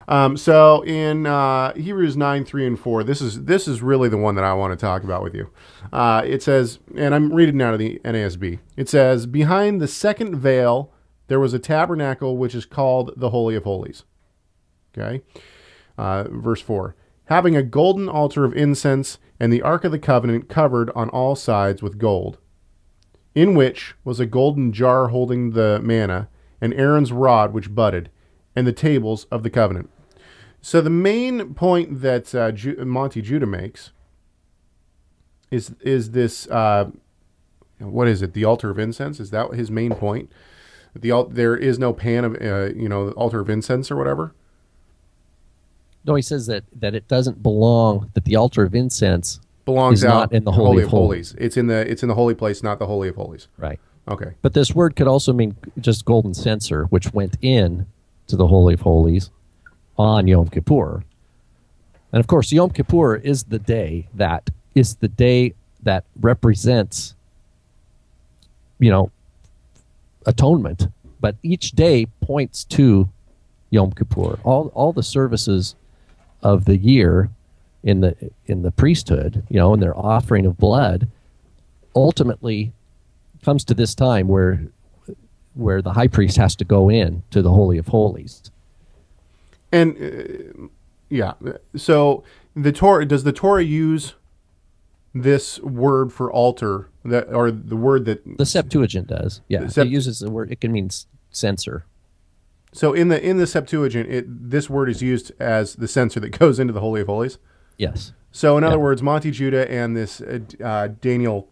So in Hebrews 9, 3, and 4, this is really the one that I want to talk about with you. It says, and I'm reading out of the NASB. It says, behind the second veil, there was a tabernacle which is called the Holy of Holies. Okay. Verse 4, having a golden altar of incense and the Ark of the Covenant covered on all sides with gold, in which was a golden jar holding the manna, and Aaron's rod which budded, and the tables of the covenant. So the main point that Monty Judah makes is this, what is it, the altar of incense? Is that his main point? There is no pan of, altar of incense or whatever? No, he says that it doesn't belong, that the altar of incense belongs is out not in the Holy of Holies. It's in the holy place, not the Holy of Holies. Right. Okay. But this word could also mean just golden censer, which went in to the Holy of Holies on Yom Kippur. And of course, Yom Kippur is the day that represents, atonement. But each day points to Yom Kippur. All the services of the year in the priesthood, and their offering of blood, ultimately comes to this time where the high priest has to go in to the Holy of Holies. And so does the Torah use this word for altar, or the word that the Septuagint does? Yeah, it uses the word. It can mean censer. So in the Septuagint, this word is used as the censer that goes into the Holy of Holies? Yes. So in other words, Monty Judah and this Daniel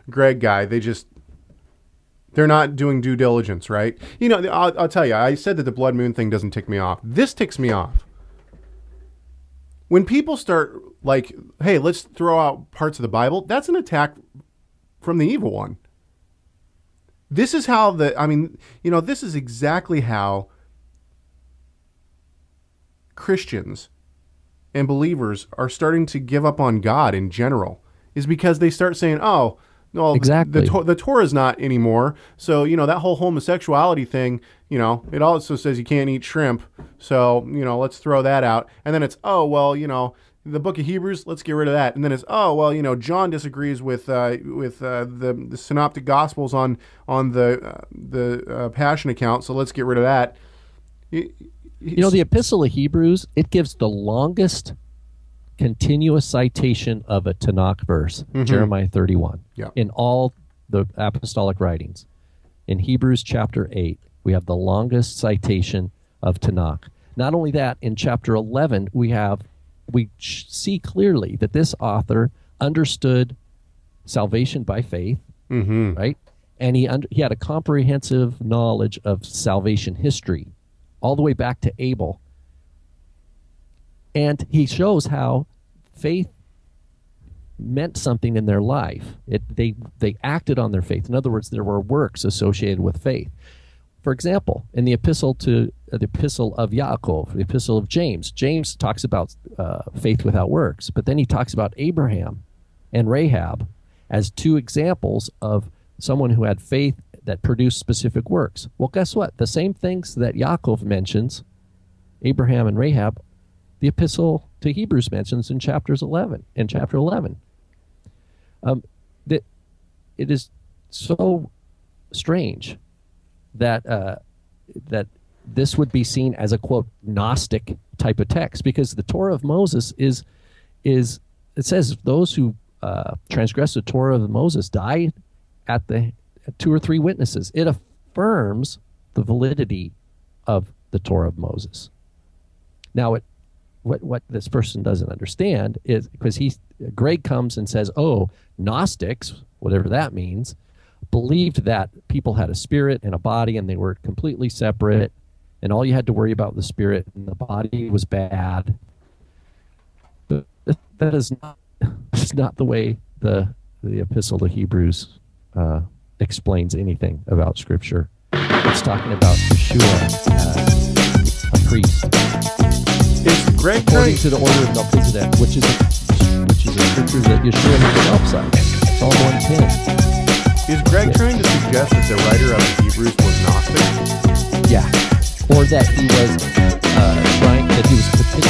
Gregg guy, they're not doing due diligence, right? I'll tell you, I said that the blood moon thing doesn't tick me off. This ticks me off. When people start like, hey, let's throw out parts of the Bible, that's an attack from the evil one. This is how this is exactly how Christians and believers are starting to give up on God in general, is because they start saying, oh, well, exactly. the Torah is not anymore. So, that whole homosexuality thing, it also says you can't eat shrimp. So, let's throw that out. And then it's, oh, well, the book of Hebrews, let's get rid of that. And then it's, oh, well, John disagrees with the synoptic gospels on the Passion account, so let's get rid of that. The Epistle of Hebrews, it gives the longest continuous citation of a Tanakh verse, Jeremiah 31, in all the apostolic writings. In Hebrews chapter 8, we have the longest citation of Tanakh. Not only that, in chapter 11, we see clearly that this author understood salvation by faith, right? And he had a comprehensive knowledge of salvation history, all the way back to Abel. And he shows how faith meant something in their life. They acted on their faith. In other words, there were works associated with faith. For example, in the epistle of Yaakov, the epistle of James, James talks about faith without works, but then he talks about Abraham and Rahab as two examples of someone who had faith that produced specific works. Well, guess what? The same things that Yaakov mentions, Abraham and Rahab, the epistle to Hebrews mentions in chapter 11. That it is so strange that this would be seen as a, quote, Gnostic type of text, because the Torah of Moses is it says those who transgress the Torah of Moses die at 2 or 3 witnesses. It affirms the validity of the Torah of Moses. Now, what this person doesn't understand is, because Gregg comes and says, oh, Gnostics, whatever that means, believed that people had a spirit and a body and they were completely separate, and all you had to worry about was the spirit and the body was bad. But that is not the way the epistle to Hebrews explains anything about Scripture. It's talking about Yeshua as a priest. Is Gregg according to the order of Melchizedek, which is a scripture that Yeshua himself cites. Psalm 110. Is Gregg trying to suggest that the writer of the Hebrews was Gnostic? Yeah. Or that he was trying that he was